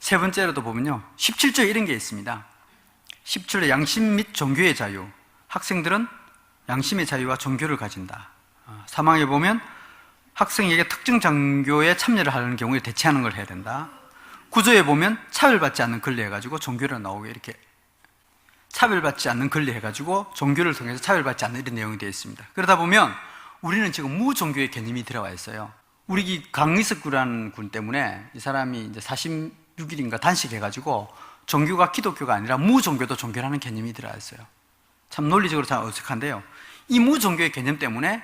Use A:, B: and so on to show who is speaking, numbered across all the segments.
A: 세 번째로도 보면요, 17조에 이런 게 있습니다. 17조 양심 및 종교의 자유. 학생들은 양심의 자유와 종교를 가진다. 사망에 보면 학생에게 특정 장교에 참여를 하는 경우에 대체하는 걸 해야 된다. 9조에 보면 차별받지 않는 권리 해가지고 종교를 나오게, 이렇게 차별받지 않는 권리 해가지고 종교를 통해서 차별받지 않는 이런 내용이 되어 있습니다. 그러다 보면 우리는 지금 무종교의 개념이 들어와 있어요. 우리 강의석구라는 군 때문에 이 사람이 이제 46일인가 단식해가지고 종교가 기독교가 아니라 무종교도 종교라는 개념이 들어와 있어요. 참 논리적으로 참 어색한데요. 이 무종교의 개념 때문에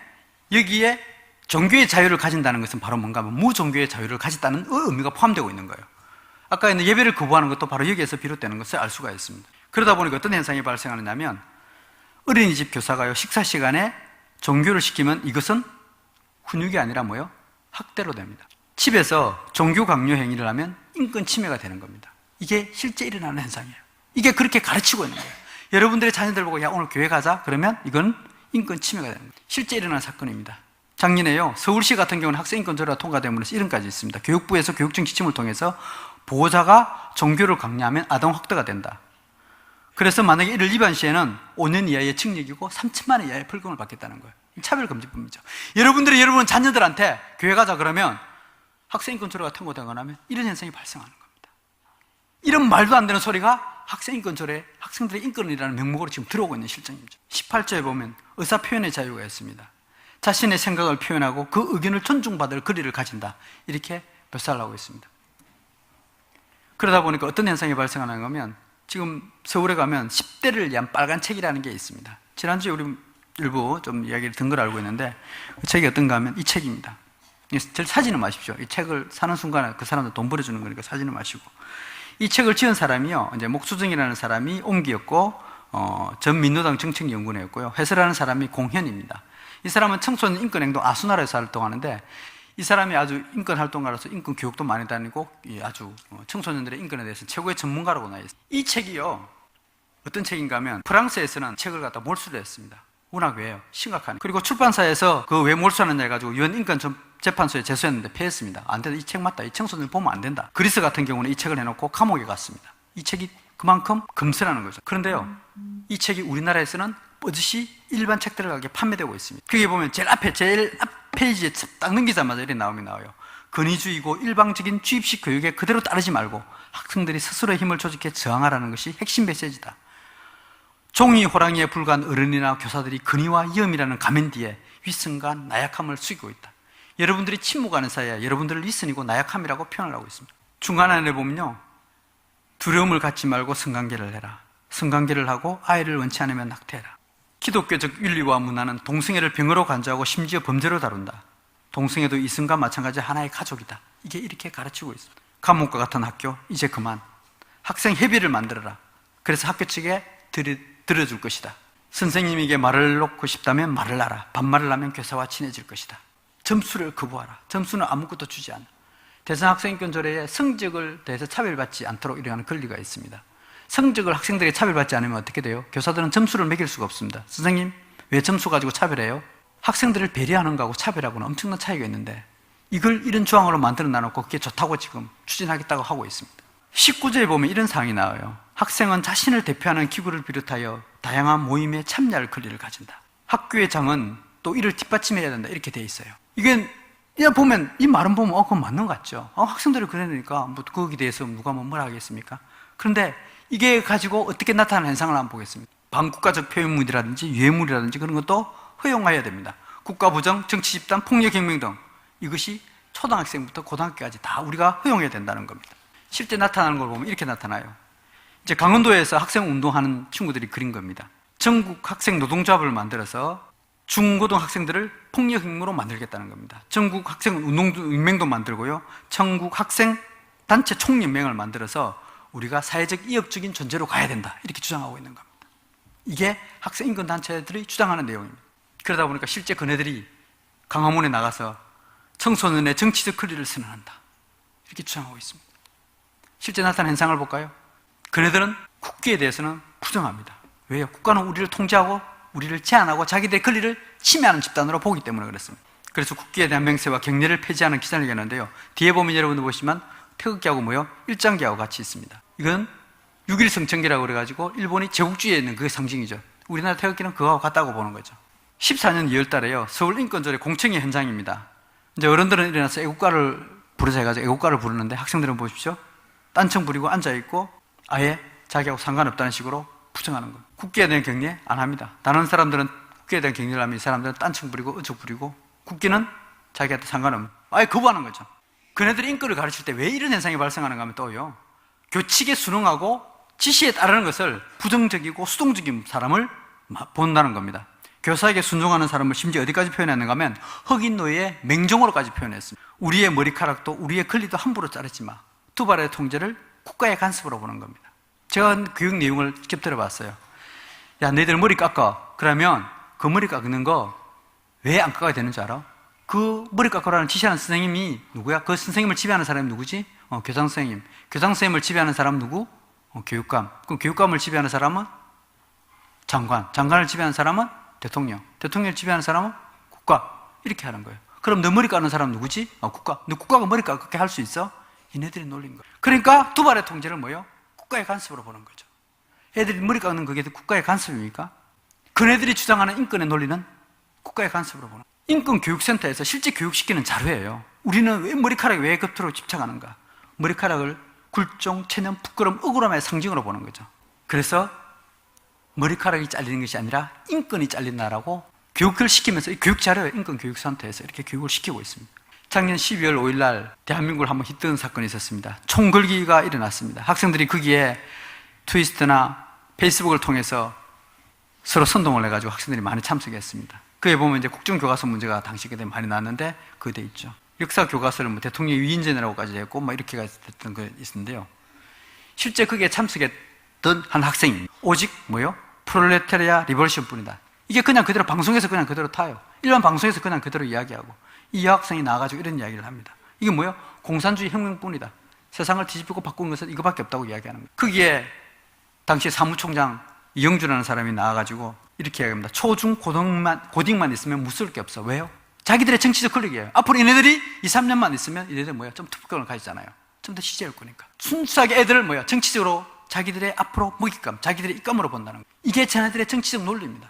A: 여기에 종교의 자유를 가진다는 것은 바로 뭔가 하면 무종교의 자유를 가졌다는 의미가 포함되고 있는 거예요. 아까 있는 예배를 거부하는 것도 바로 여기에서 비롯되는 것을 알 수가 있습니다. 그러다 보니까 어떤 현상이 발생하느냐면 어린이집 교사가요, 식사 시간에 종교를 시키면 이것은 훈육이 아니라 뭐요? 학대로 됩니다. 집에서 종교 강요 행위를 하면 인권 침해가 되는 겁니다. 이게 실제 일어나는 현상이에요. 이게 그렇게 가르치고 있는 거예요. 여러분들의 자녀들 보고 야 오늘 교회 가자 그러면 이건 인권 침해가 되는 거예요. 실제 일어난 사건입니다. 작년에요, 서울시 같은 경우는 학생인권조례가 통과되면서 이런까지 있습니다. 교육부에서 교육청 지침을 통해서 보호자가 종교를 강요하면 아동학대가 된다. 그래서 만약에 이를 위반 시에는 5년 이하의 징역이고 3천만 원 이하의 벌금을 받겠다는 거예요. 차별금지법이죠. 여러분들이 여러분 자녀들한테 교회 가자 그러면 학생인권조례가 통과되거나 하면 이런 현상이 발생하는 겁니다. 이런 말도 안 되는 소리가 학생인권조례, 학생들의 인권이라는 명목으로 지금 들어오고 있는 실정입니다. 18조에 보면 의사표현의 자유가 있습니다. 자신의 생각을 표현하고 그 의견을 존중받을 권리를 가진다, 이렇게 묘사를 하고 있습니다. 그러다 보니까 어떤 현상이 발생하는 거면 지금 서울에 가면 10대를 위한 빨간 책이라는 게 있습니다. 지난주에 우리 일부 좀 이야기를 든 걸 알고 있는데 그 책이 어떤가 하면 이 책입니다. 사지는 마십시오. 이 책을 사는 순간에 그 사람들 돈 벌어주는 거니까 사지는 마시고. 이 책을 지은 사람이요, 이제 목수정이라는 사람이 옹기였고, 전 민노당 정책연구원이었고요. 해설하는 사람이 공현입니다. 이 사람은 청소년 인권행동 아수나라에서 활동하는데 이 사람이 아주 인권 활동가로서 인권 교육도 많이 다니고 아주 청소년들의 인권에 대해서 최고의 전문가라고 나와 있습니다. 이 책이요, 어떤 책인가 하면 프랑스에서는 책을 갖다 몰수를 했습니다. 워낙 왜요? 심각한. 그리고 출판사에서 그 왜 몰수하느냐 해가지고 유엔 인권재판소에 제소했는데 패했습니다. 안 된다. 이 책 맞다. 이 청소년 보면 안 된다. 그리스 같은 경우는 이 책을 해놓고 감옥에 갔습니다. 이 책이 그만큼 금세라는 거죠. 그런데요, 이 책이 우리나라에서는 뻗듯이 일반 책들을 가게 판매되고 있습니다. 그게 보면 제일 앞 페이지에 딱 넘기자마자 이렇게 나와요. 권위주의고 일방적인 주입식 교육에 그대로 따르지 말고 학생들이 스스로의 힘을 조직해 저항하라는 것이 핵심 메시지다. 종이 호랑이에 불과한 어른이나 교사들이 근위와 위험이라는 가면 뒤에 위선과 나약함을 숙이고 있다. 여러분들이 침묵하는 사이에 여러분들을 위선이고 나약함이라고 표현을 하고 있습니다. 중간안에 보면요, 두려움을 갖지 말고 성관계를 해라. 성관계를 하고 아이를 원치 않으면 낙태해라. 기독교적 윤리와 문화는 동성애를 병으로 간주하고 심지어 범죄로 다룬다. 동성애도 이성과 마찬가지 하나의 가족이다. 이게 이렇게 가르치고 있습니다. 감옥과 같은 학교 이제 그만. 학생 협의를 만들어라. 그래서 학교 측에 들어줄 것이다. 선생님에게 말을 놓고 싶다면 말을 하라. 반말을 하면 교사와 친해질 것이다. 점수를 거부하라. 점수는 아무것도 주지 않아. 대상학생인권조례에 성적을 대해서 차별받지 않도록 일어나는 권리가 있습니다. 성적을 학생들에게 차별받지 않으면 어떻게 돼요? 교사들은 점수를 매길 수가 없습니다. 선생님, 왜 점수 가지고 차별해요? 학생들을 배려하는 거하고 차별하고는 엄청난 차이가 있는데 이걸 이런 조항으로 만들어 놔놓고 그게 좋다고 지금 추진하겠다고 하고 있습니다. 19조에 보면 이런 사항이 나와요. 학생은 자신을 대표하는 기구를 비롯하여 다양한 모임에 참여할 권리를 가진다. 학교의 장은 또 이를 뒷받침해야 된다, 이렇게 돼 있어요. 이게 그냥 보면, 이 말은 보면 그건 맞는 것 같죠. 학생들이 그러니까 뭐 거기에 대해서 누가 뭐라 하겠습니까? 그런데 이게 가지고 어떻게 나타나는 현상을 한번 보겠습니다. 반국가적 표현물이라든지 유해물이라든지 그런 것도 허용해야 됩니다. 국가부정, 정치집단, 폭력혁명 등 이것이 초등학생부터 고등학교까지 다 우리가 허용해야 된다는 겁니다. 실제 나타나는 걸 보면 이렇게 나타나요. 이제 강원도에서 학생 운동하는 친구들이 그린 겁니다. 전국 학생 노동조합을 만들어서 중고등학생들을 폭력혁명으로 만들겠다는 겁니다. 전국 학생 운동연맹도 만들고요, 전국 학생 단체 총연맹을 만들어서 우리가 사회적 이역적인 존재로 가야 된다, 이렇게 주장하고 있는 겁니다. 이게 학생 인권단체들이 주장하는 내용입니다. 그러다 보니까 실제 그네들이 강화문에 나가서 청소년의 정치적 권리를 선언한다, 이렇게 주장하고 있습니다. 실제 나타난 현상을 볼까요? 그네들은 국기에 대해서는 부정합니다. 왜요? 국가는 우리를 통제하고 우리를 제한하고 자기들의 권리를 침해하는 집단으로 보기 때문에 그렇습니다. 그래서 국기에 대한 맹세와 경례를 폐지하는 기사를 얘기하는데요, 뒤에 보면 여러분들 보시면 태극기하고 뭐요? 일장기하고 같이 있습니다. 이건 6.1 성천기라고 그래가지고 일본이 제국주의에 있는 그게 상징이죠. 우리나라 태극기는 그거하고 같다고 보는 거죠. 14년 2월 달에요. 서울 인권조례 공청회 현장입니다. 이제 어른들은 일어나서 애국가를 부르자 해가지고 애국가를 부르는데 학생들은 보십시오. 딴청 부리고 앉아있고 아예 자기하고 상관없다는 식으로 부정하는 거예요. 국기에 대한 경례 안 합니다. 다른 사람들은 국기에 대한 경례를 하면 이 사람들은 딴청 부리고 어청 부리고 국기는 자기한테 상관없는 아예 거부하는 거죠. 그네들이 인권을 가르칠 때 왜 이런 현상이 발생하는가 하면 또요. 교칙에 순응하고 지시에 따르는 것을 부정적이고 수동적인 사람을 본다는 겁니다. 교사에게 순종하는 사람을 심지어 어디까지 표현했는가 하면 흑인 노예의 맹종으로까지 표현했습니다. 우리의 머리카락도 우리의 권리도 함부로 자르지 마. 두 발의 통제를 국가의 간섭으로 보는 겁니다. 제가 교육 내용을 직접 들어봤어요. 야, 너희들 머리 깎아. 그러면 그 머리 깎는 거 왜 안 깎아야 되는 줄 알아? 그 머리 깎으라는 지시하는 선생님이 누구야? 그 선생님을 지배하는 사람이 누구지? 교장 선생님. 교장 선생님을 지배하는 사람은 누구? 교육감. 그럼 교육감을 지배하는 사람은 장관. 장관을 지배하는 사람은 대통령. 대통령을 지배하는 사람은 국가. 이렇게 하는 거예요. 그럼 너 머리 깎는 사람은 누구지? 국가. 너 국가가 머리 깎게 할 수 있어? 얘네들이 놀린 거예요. 그러니까 두 발의 통제를 뭐예요? 국가의 간섭으로 보는 거죠. 애들이 머리 깎는 그게 국가의 간섭입니까? 그네들이 주장하는 인권의 논리는 국가의 간섭으로 보는 거예요. 인권교육센터에서 실제 교육시키는 자료예요. 우리는 왜 머리카락에 왜 겉으로 집착하는가? 머리카락을 굴종, 체념, 부끄러움, 억울함의 상징으로 보는 거죠. 그래서 머리카락이 잘리는 것이 아니라 인권이 잘린다라고 교육을 시키면서 이 교육 자료예요. 인권교육센터에서 이렇게 교육을 시키고 있습니다. 작년 12월 5일 날 대한민국을 한번 휘뜨는 사건이 있었습니다. 총걸기가 일어났습니다. 학생들이 거기에 트위스트나 페이스북을 통해서 서로 선동을 해가지고 학생들이 많이 참석했습니다. 그에 보면 이제 국정교과서 문제가 당시 그때 많이 나왔는데 그거 돼 있죠. 역사 교과서를 뭐 대통령 위인전이라고까지 했고 뭐 이렇게 됐던 거 있었는데요. 실제 거기에 참석했던 한 학생이 오직 뭐요? 프롤레타리아 리볼루션 뿐이다. 이게 그냥 그대로 방송에서 그냥 그대로 타요. 일반 방송에서 그냥 그대로 이야기하고 이 여학생이 나와가지고 이런 이야기를 합니다. 이게 뭐요? 공산주의 혁명뿐이다. 세상을 뒤집고 바꾼 것은 이거밖에 없다고 이야기하는 거예요. 거기에 당시 사무총장 이영주라는 사람이 나와가지고 이렇게 이야기합니다. 초중 고딩만 있으면 무서울 게 없어. 왜요? 자기들의 정치적 권력이에요. 앞으로 얘네들이 2, 3년만 있으면 얘네들 뭐야? 좀 투표권을 가지잖아요. 좀 더 시제할 거니까. 순수하게 애들을 뭐야? 정치적으로 자기들의 앞으로 먹잇감, 자기들의 입감으로 본다는 거예요. 이게 자네들의 정치적 논리입니다.